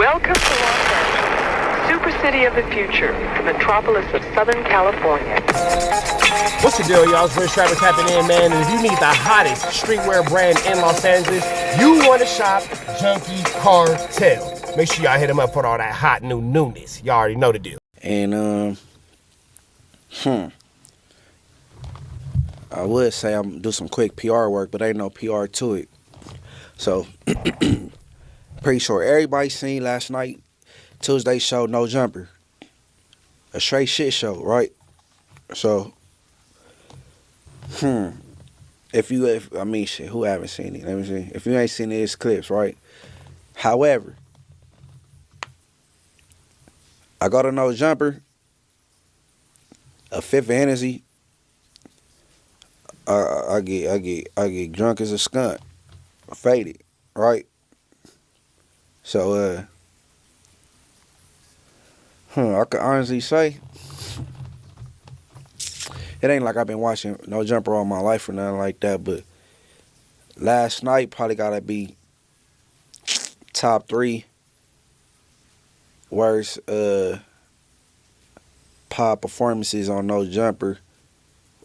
Welcome to Los Angeles, super city of the future, the metropolis of Southern California. What's the deal, y'all? It's Rich Travis tapping in, man. And if you need the hottest streetwear brand in Los Angeles, you want to shop Junkie Cartel. Make sure y'all hit them up for all that hot new newness. Y'all already know the deal. And I would say I'm do some quick PR work, but ain't no PR to it. So pretty sure everybody seen last night Tuesday show No Jumper, a straight shit show, right? So who haven't seen it? Let me see. If you ain't seen it, it's clips, right? However, I go to No Jumper, a fifth of Hennessy. I get drunk as a skunk, faded, right? So I could honestly say it ain't like I've been watching No Jumper all my life or nothing like that, but last night probably gotta be top 3 worst pop performances on No Jumper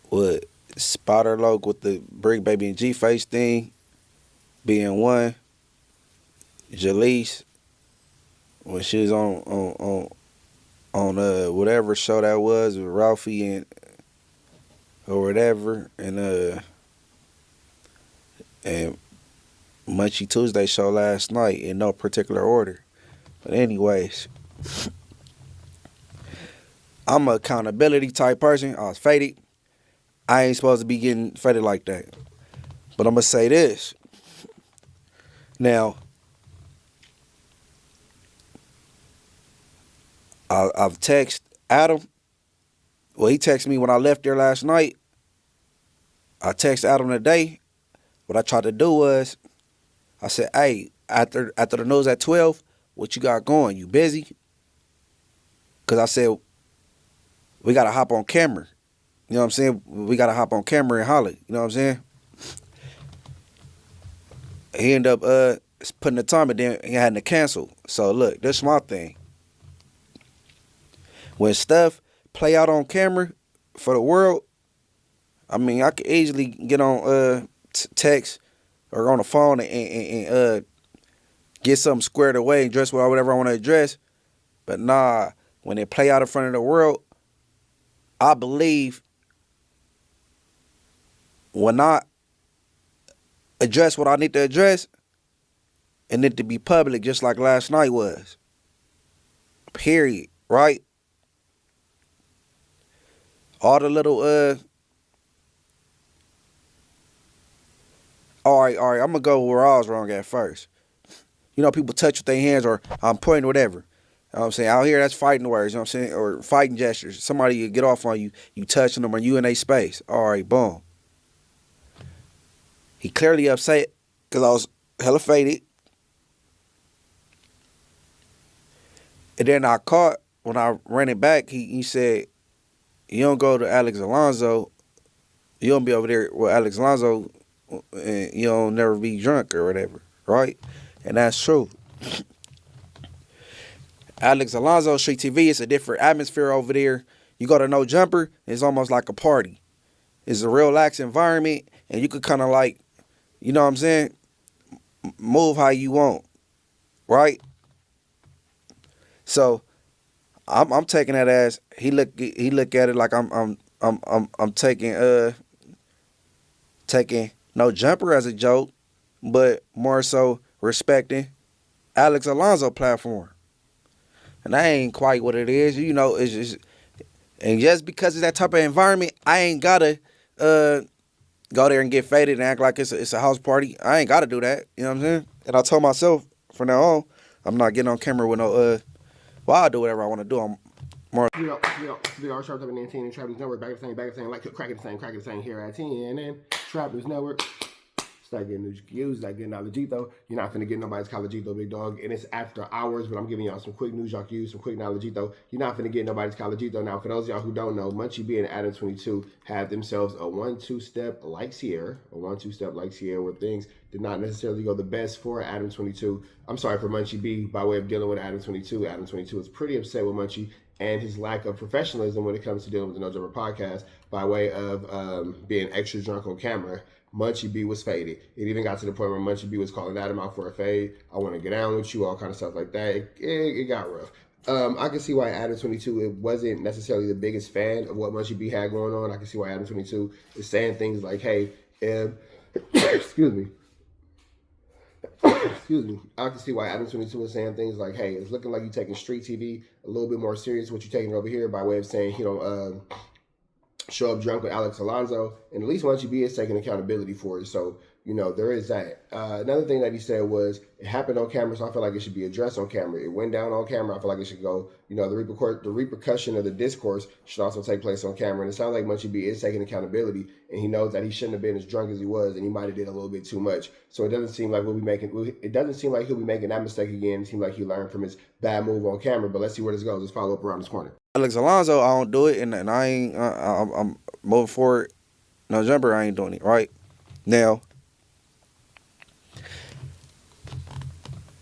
with Spotter Loke with the Brick Baby and G-Face thing being one. Jaleese when she was on whatever show that was with Ralphie and or whatever, and Munchie Tuesday show last night in no particular order. But anyways, I'm an accountability type person. I was faded. I ain't supposed to be getting faded like that. But I'm gonna say this. Now, I've texted Adam. Well, he texted me when I left there last night. I texted Adam today. What I tried to do was, I said, hey, after the news at 12, what you got going? You busy? Because I said, we got to hop on camera. You know what I'm saying? We got to hop on camera and holler. You know what I'm saying? He ended up putting the time, and then he had to cancel. So, look, this is my thing. When stuff play out on camera for the world, I mean, I could easily get on text or on the phone and get something squared away and dress whatever I want to address. But nah, when it play out in front of the world, I believe when I address what I need to address, it need to be public just like last night was. Period. Right? All the little all right, I'm gonna go where I was wrong at first. You know, people touch with their hands or I'm pointing whatever. You know what I'm saying? Out here, that's fighting words, you know what I'm saying? Or fighting gestures. Somebody get off on you, you touching them or you in their space. All right, boom. He clearly upset because I was hella faded. And then I caught, when I ran it back, he said, you don't go to Alex Alonso, you don't be over there with Alex Alonso, and you don't never be drunk or whatever, right? And that's true. Alex Alonso Street TV, it's a different atmosphere over there. You go to No Jumper, it's almost like a party. It's a relaxed environment, and you could kind of like, you know what I'm saying, move how you want, right? So I'm taking that as he look at it like I'm taking No Jumper as a joke, but more so respecting Alex Alonso platform. And that ain't quite what it is. You know, it's just, and just because it's that type of environment, I ain't gotta go there and get faded and act like it's a house party. I ain't gotta do that. You know what I'm saying? And I told myself from now on, I'm not getting on camera with no well, I'll do whatever I want to do. I'm more. We are Sharp 19 and Trappers Network. Back at the same, like cracking the same here at 10. And then Trappers Network. Start getting new cues, start getting knowledgeito. You're not finna get nobody's collagito, big dog. And it's after hours, but I'm giving y'all some quick news y'all can use, some quick knowledgeito. You're not finna get nobody's collagito. Now, for those of y'all who don't know, Munchie B and Adam 22 had themselves a 1-2 step like Sierra, where things did not necessarily go the best for Adam 22. I'm sorry for Munchie B by way of dealing with Adam 22. Adam 22 was pretty upset with Munchie and his lack of professionalism when it comes to dealing with the No Jumper podcast by way of being extra drunk on camera. Munchie B was faded. It even got to the point where Munchie B was calling Adam out for a fade. I want to get down with you, all kind of stuff like that. It got rough. I can see why Adam 22 it wasn't necessarily the biggest fan of what Munchie B had going on. I can see why Adam 22 is saying things like, hey, excuse me. Excuse me. I can see why Adam 22 was saying things like, hey, it's looking like you're taking street TV a little bit more serious what you're taking over here by way of saying, show up drunk with Alex Alonso, and at least Munchie B is taking accountability for it. So, there is that. Another thing that he said was, it happened on camera, so I feel like it should be addressed on camera. It went down on camera. I feel like it should go, the repercussion of the discourse should also take place on camera. And it sounds like Munchie B is taking accountability, and he knows that he shouldn't have been as drunk as he was, and he might have did a little bit too much. So it doesn't seem like he'll be making that mistake again. It seems like he learned from his bad move on camera, but let's see where this goes. Let's follow up around this corner. Alex Alonso, I don't do it, and I ain't. I'm moving forward. No jumper, I ain't doing it. Right now,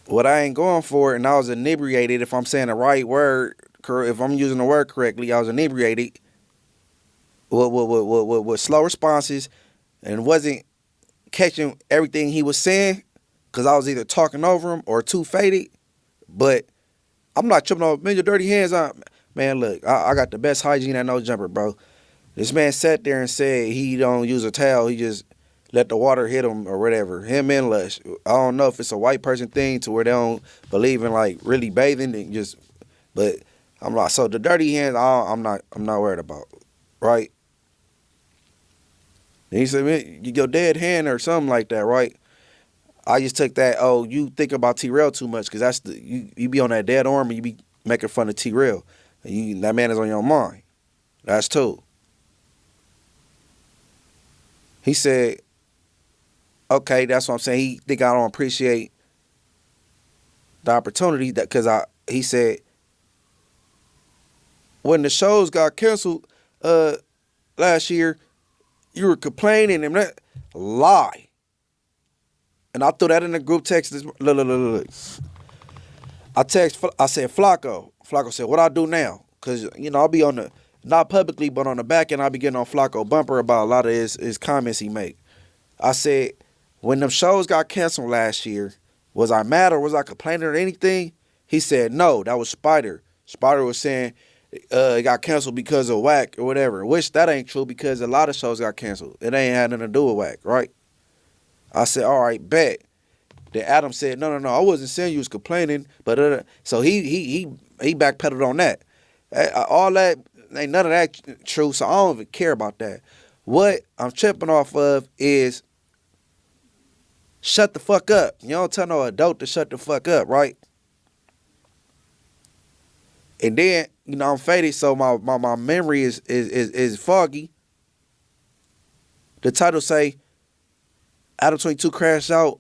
what I ain't going for, and I was inebriated. If I'm saying the right word, if I'm using the word correctly, I was inebriated with slow responses, and wasn't catching everything he was saying because I was either talking over him or too faded. But I'm not tripping over, man, your dirty hands on. Man, look, I got the best hygiene at No Jumper, bro. This man sat there and said he don't use a towel. He just let the water hit him or whatever. Him and Lush. I don't know if it's a white person thing to where they don't believe in like really bathing and just. But I'm like, so the dirty hands, I'm not worried about, right? And he said, man, your dead hand or something like that, right? I just took that. Oh, you think about T-Rail too much because that's you be on that dead arm and you be making fun of T-Rail. That man is on your mind. That's two. He said, okay, that's what I'm saying. He think I don't appreciate the opportunity that because he said when the shows got canceled last year, you were complaining and that lie. And I threw that in the group text. Look. I said, Flacco. Flacco said, what I do now? Because, I'll be on the, not publicly, but on the back end, I'll be getting on Flacco bumper about a lot of his comments he make. I said, when them shows got canceled last year, was I mad or was I complaining or anything? He said, no, that was Spider. Spider was saying it got canceled because of whack or whatever, which that ain't true because a lot of shows got canceled. It ain't had nothing to do with whack, right? I said, all right, bet. Then Adam said, no, I wasn't saying you was complaining, but so he backpedaled on that. All that ain't none of that true, so I don't even care about that. What I'm tripping off of is shut the fuck up. You don't tell no adult to shut the fuck up, right? And then I'm faded, so my memory is foggy. The title say Adam 22 crashed out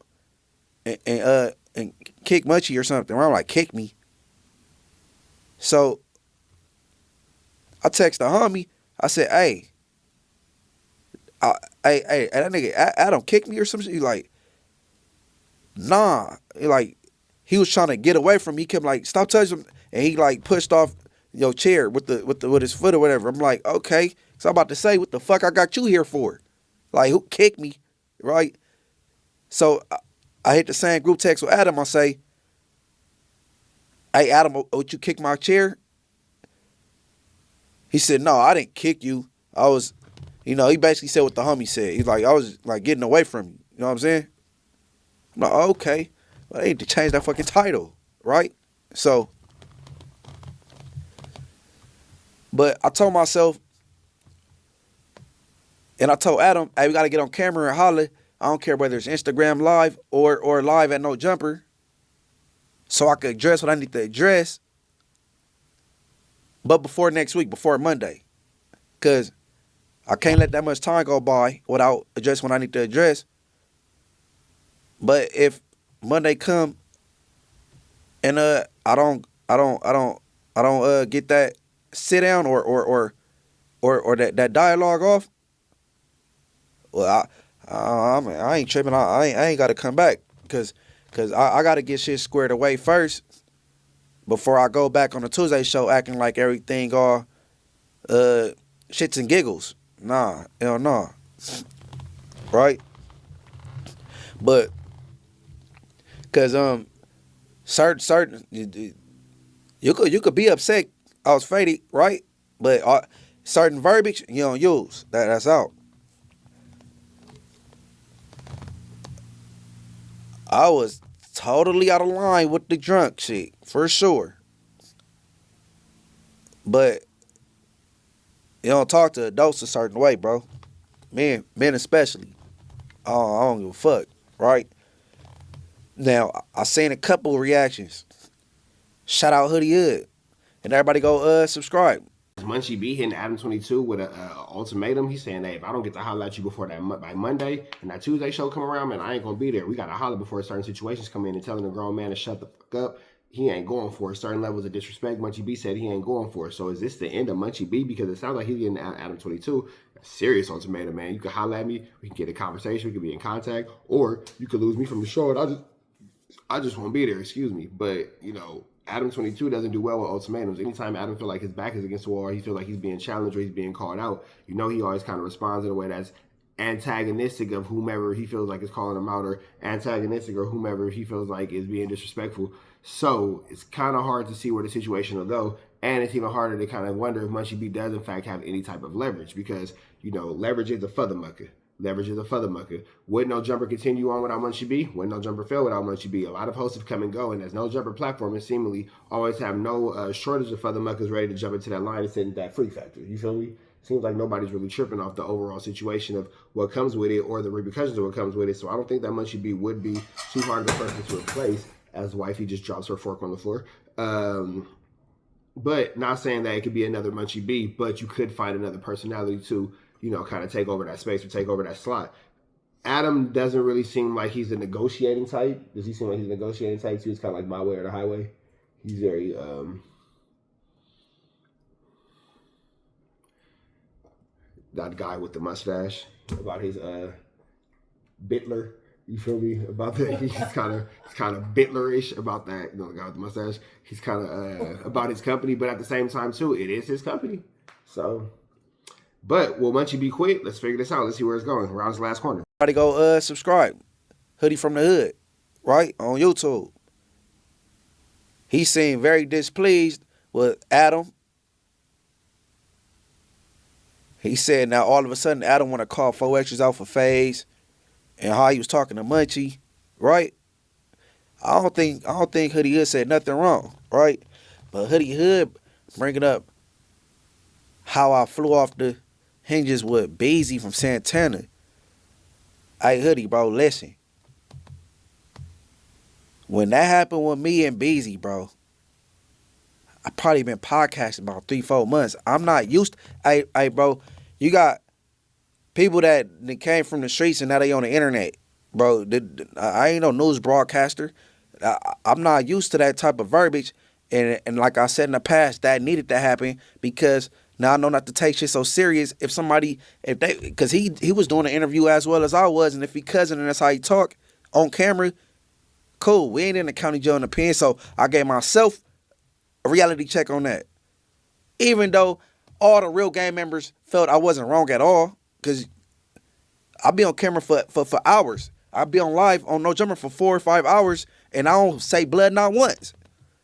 and kick Munchie or something. I'm like, kick me. So I text the homie. I said, hey, that nigga Adam kicked me or something. He's like, nah. He was trying to get away from me. He kept like, stop touching him, and he like pushed off your chair with his foot or whatever. I'm like, okay. So I'm about to say, what the fuck I got you here for? Like, who kicked me, right? So I hit the same group text with Adam. I say, hey, Adam, would you kick my chair? He said, no, I didn't kick you. I was, he basically said what the homie said. He's like, I was like getting away from you. You know what I'm saying? I'm like, oh, okay. Well, they need to change that fucking title, right? So, but I told myself, and I told Adam, hey, we got to get on camera and holler. I don't care whether it's Instagram live or live at No Jumper, so I could address what I need to address. But before next week, before Monday, because I can't let that much time go by without addressing what I need to address. But if Monday come and I don't get that sit down or that dialogue off, well, I ain't tripping. I ain't got to come back because I got to get shit squared away first before I go back on the Tuesday show acting like everything all shits and giggles. Nah, hell no. Right? But cause certain you could be upset I was faded, right? But certain verbiage you don't use. That's out. I was totally out of line with the drunk shit, for sure. But you don't talk to adults a certain way, bro. Men especially. I don't give a fuck, right? Now, I seen a couple of reactions. Shout out Hoodie Hood. And everybody go subscribe. Munchie B hitting Adam 22 with an ultimatum. He's saying, hey, if I don't get to holler at you before that by Monday and that Tuesday show come around, man, I ain't gonna be there. We gotta holler before certain situations come in, and telling a grown man to shut the fuck up. He ain't going for it. Certain levels of disrespect, Munchie B said he ain't going for it. So is this the end of Munchie B? Because it sounds like he's getting Adam 22 a serious ultimatum, man. You can holler at me, we can get a conversation, we can be in contact, or you could lose me from the show and I just won't be there, excuse me. But, you know, Adam 22 doesn't do well with ultimatums. Anytime Adam feel like his back is against the wall, or he feel like he's being challenged or he's being called out, you know he always kind of responds in a way that's antagonistic of whomever he feels like is calling him out, or antagonistic or whomever he feels like is being disrespectful. So it's kind of hard to see where the situation will go. And it's even harder to kind of wonder if Munchie B does in fact have any type of leverage, because, you know, leverage is a furthermucker. Leverage is a furthermucker. Would No Jumper continue on without Munchie B? Would No Jumper fail without Munchie B? A lot of hosts have come and go, and there's No Jumper platform and seemingly always have no shortage of furthermuckers ready to jump into that line and sit in that free factor. You feel me? Seems like nobody's really tripping off the overall situation of what comes with it or the repercussions of what comes with it. So I don't think that Munchie B would be too hard of a person to replace, as wifey just drops her fork on the floor. But not saying that it could be another Munchie B, but you could find another personality to, you know, kind of take over that space or take over that slot. Adam doesn't really seem like he's a negotiating type. Does he seem like he's a negotiating type too? It's kind of like my way or the highway. He's very that guy with the mustache about his Bitler. You feel me? About that, he's kind of Bitlerish about that. You know, the guy with the mustache. He's kind of about his company, but at the same time too, it is his company. So, but will Munchie B quit? Let's figure this out. Let's see where it's going. Around his last corner. Everybody go subscribe. Hoodie from the Hood, right, on YouTube. He seemed very displeased with Adam. He said now all of a sudden Adam want to call 4X's out for FaZe, and how he was talking to Munchie, right? I don't think Hoodie Hood said nothing wrong, right? But Hoodie Hood bringing up how I flew off the hinges with Beezy from Santana. Hey, Hoodie, bro, listen. When that happened with me and Beezy, bro, I probably been podcasting about 3-4 months. I'm not used to, hey, bro, you got people that came from the streets and now they on the internet. Bro, I ain't no news broadcaster. I'm not used to that type of verbiage. And like I said in the past, that needed to happen because now I know not to take shit so serious. Because he was doing an interview as well as I was, and if he cousin and that's how he talk on camera, cool. We ain't in the county jail in the pen, so I gave myself a reality check on that. Even though all the real gang members felt I wasn't wrong at all, because I'll be on camera for hours. I'll be on live on No Jumper for 4 or 5 hours, and I don't say blood not once.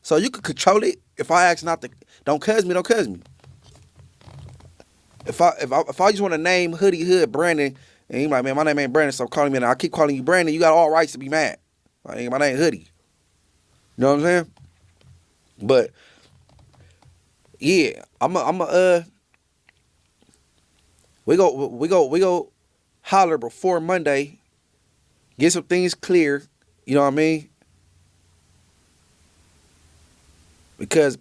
So you could control it. If I ask not to, don't cuz me, don't cuz me. If I just want to name Hoodie Hood Brandon, and you like, man, my name ain't Brandon, so calling me, and I keep calling you Brandon, you got all rights to be mad. My name Hoodie. You know what I'm saying? But yeah, we go holler before Monday, get some things clear. You know what I mean? Because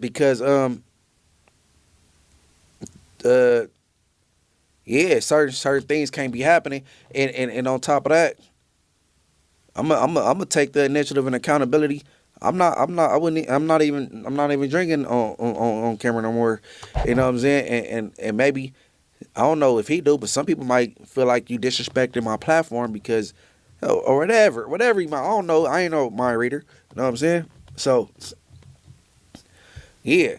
yeah, certain things can't be happening, and on top of that, I'm gonna take the initiative and accountability. I'm not even drinking on camera no more. You know what I'm saying? And maybe I don't know if he do, but some people might feel like you disrespecting my platform because or whatever you might. I don't know. I ain't no mind reader. You know what I'm saying? So yeah,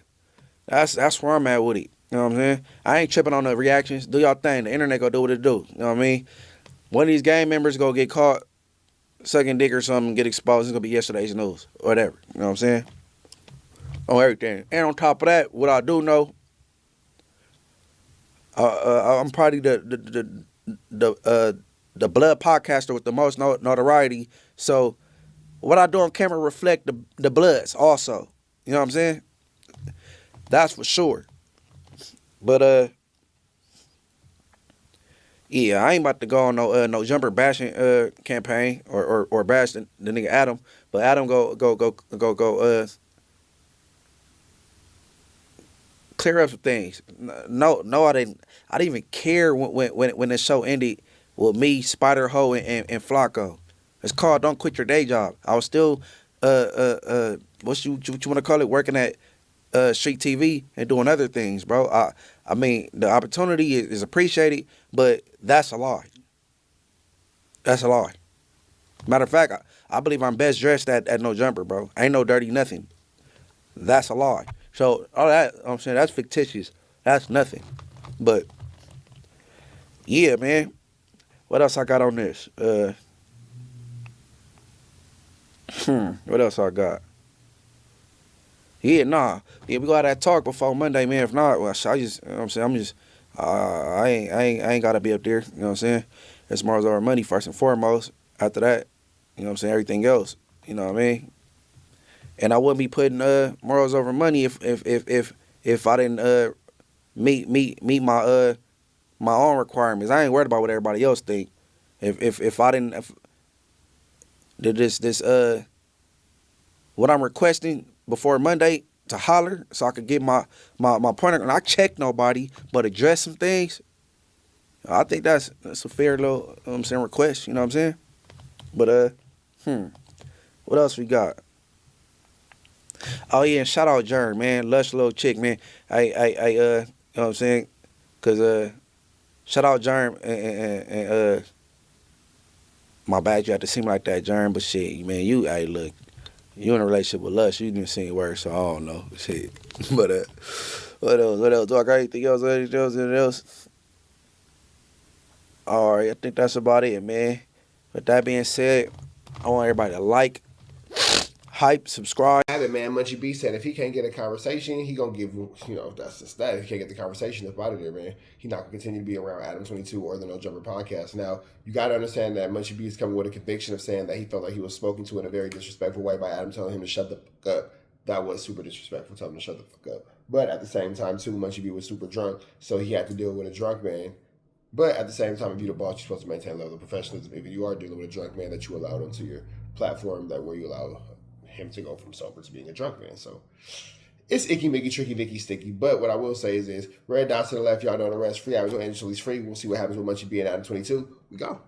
that's where I'm at with it. You know what I'm saying? I ain't tripping on the reactions. Do y'all thing. The internet gonna do what it do. You know what I mean? One of these gang members gonna get caught sucking dick or something, get exposed. It's gonna be yesterday's news or whatever. You know what I'm saying? On everything. And on top of that, what I do know, I'm probably the blood podcaster with the most notoriety. So what I do on camera reflect the bloods also. You know what I'm saying? That's for sure. But yeah, I ain't about to go on no jumper bashing campaign or bash the nigga Adam. But Adam go clear up some things. No, I didn't even care when the show ended with me, Spider Ho, and Flacco. It's called Don't Quit Your Day Job. I was still what you want to call it, working at street TV and doing other things, bro. I mean, the opportunity is appreciated, but that's a lie. That's a lie. Matter of fact, I believe I'm best dressed at No Jumper, bro. Ain't no dirty nothing. That's a lie. So all that, I'm saying, that's fictitious. That's nothing. But yeah, man. What else I got on this? What else I got? Yeah, nah. Yeah, we got that talk before Monday, man. If not, well, I just, you know what I'm saying, I ain't gotta be up there. You know what I'm saying? It's morals over money first and foremost. After that, you know what I'm saying, everything else. You know what I mean? And I wouldn't be putting morals over money if I didn't meet my my own requirements. I ain't worried about what everybody else think. If I didn't what I'm requesting before Monday to holler so I could get my pointer, and I check nobody but address some things. I think that's a fair little request, you know what I'm saying? But what else we got? Oh yeah, and shout out Jern, man. Lush little chick, man. I you know what I'm saying? Cause shout out Jern and my bad, you have to seem like that, Jern, but shit, man, look, you in a relationship with Lush, you didn't see it work, so I don't know. Shit. But what else? Do I got anything else? Anything else? Alright, I think that's about it, man. With that being said, I want everybody to like, hype, subscribe. Have it, man. Munchie B said if he can't get a conversation, he gonna give, that's just that. If he can't get the conversation up out of there, man, he not gonna continue to be around Adam 22 or the No Jumper podcast. Now, you gotta understand that Munchie B is coming with a conviction of saying that he felt like he was spoken to in a very disrespectful way by Adam telling him to shut the fuck up. That was super disrespectful, telling him to shut the fuck up. But at the same time, too, Munchie B was super drunk, so he had to deal with a drunk man. But at the same time, if you're the boss, you're supposed to maintain a level of professionalism. If you are dealing with a drunk man that you allowed onto your platform, that where you allow him to go from sober to being a drunk man. So it's icky, mickey, tricky, Vicky, sticky. But what I will say is red dots to the left, y'all know the rest. Free hours on Angel free. We'll see what happens with Munchie B and Adam 22. We go.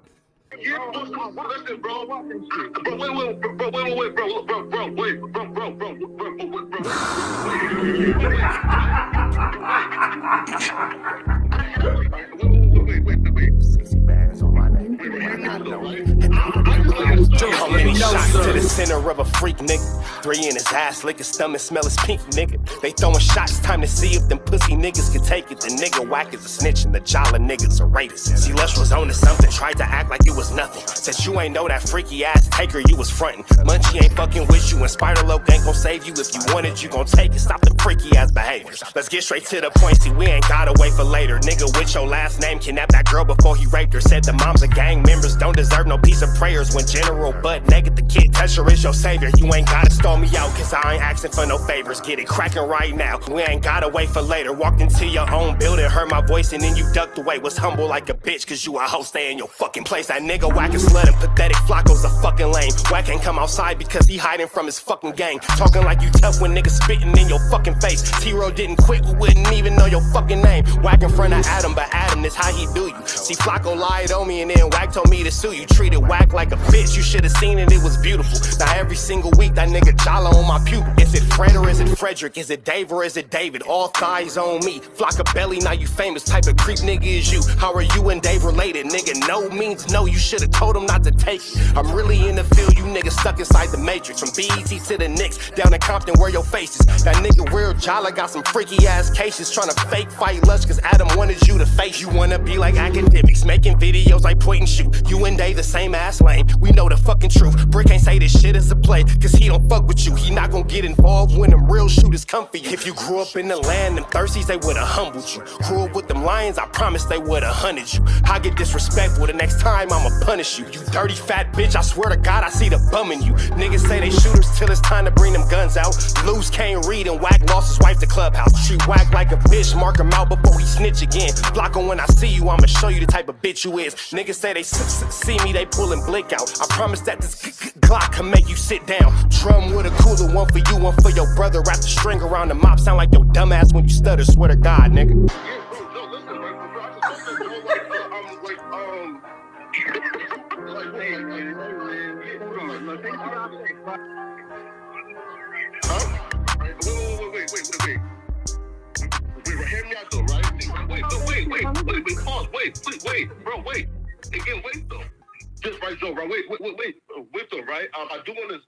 How many shots to the center of a freak, nigga? 3 in his ass, lick his stomach, smell his pink, nigga. They throwing shots, time to see if them pussy niggas can take it. The nigga whack is a snitch and the jolly niggas are rapists. See, Lush was on to something, tried to act like it was nothing. Said you ain't know that freaky ass taker you was frontin'. Munchie ain't fucking with you and Spider-Loc ain't gon' save you. If you want it, you gon' take it. Stop the freaky ass behaviors. Let's get straight to the point, see we ain't gotta wait for later. Nigga with your last name kidnapped that girl before he raped her. Said the moms of gang members don't deserve no piece of prayers when general but negative let the kid touch her is your savior. You ain't gotta stall me out, cause I ain't asking for no favors. Get it cracking right now, we ain't gotta wait for later. Walked into your own building, heard my voice, and then you ducked away. Was humble like a bitch, cause you a hoe, stay in your fucking place. That nigga whack and slut and pathetic, Flacco's a fucking lame. Whack ain't come outside because he hiding from his fucking gang. Talking like you tough when niggas spitting in your fucking face. T-Row didn't quit, we wouldn't even know your fucking name. Whack in front of Adam, but Adam, this how he do you. See, Flacco lied on me and then Whack told me to sue you. Treated Whack like a bitch, you should've seen it, it was beautiful. Now every single week that nigga jolly on my pupil. Is it Fred or is it Frederick? Is it Dave or is it David? All thighs on me. Flock of belly, now you famous. Type of creep nigga is you. How are you and Dave related? Nigga, no means no. You should've told him not to take it. I'm really in the field, you niggas stuck inside the matrix. From BET to the Knicks, down in Compton where your face is. That nigga real jolly got some freaky ass cases. Tryna fake fight Lush cause Adam wanted you to face. You wanna be like academics, making videos like point and shoot. You and Dave the same ass lane. We know the fucking truth. Brick ain't say this shit is a play, cause he don't fuck with you. He not gon' get involved when them real shooters come for you. If you grew up in the land, them thirsties, they would've humbled you. Grew up with them lions, I promise they would've hunted you. I get disrespectful, the next time I'ma punish you. You dirty fat bitch, I swear to God I see the bum in you. Niggas say they shooters till it's time to bring them guns out. Lose can't read and Whack lost his wife to Clubhouse. Treat Whack like a bitch, mark him out before he snitch again. Flocko, when I see you, I'ma show you the type of bitch you is. Niggas say they see me, they pullin' blick out. I promise that this Glock can make you sit down. Drum with a cooler, one for you, one for your brother. Wrap the string around the mop, sound like your dumb ass when you stutter. Swear to God, nigga. Hear me out though, right? Wait, bro, wait. Again, wait though. Just right, Joe, right? Wait though, right? I do want to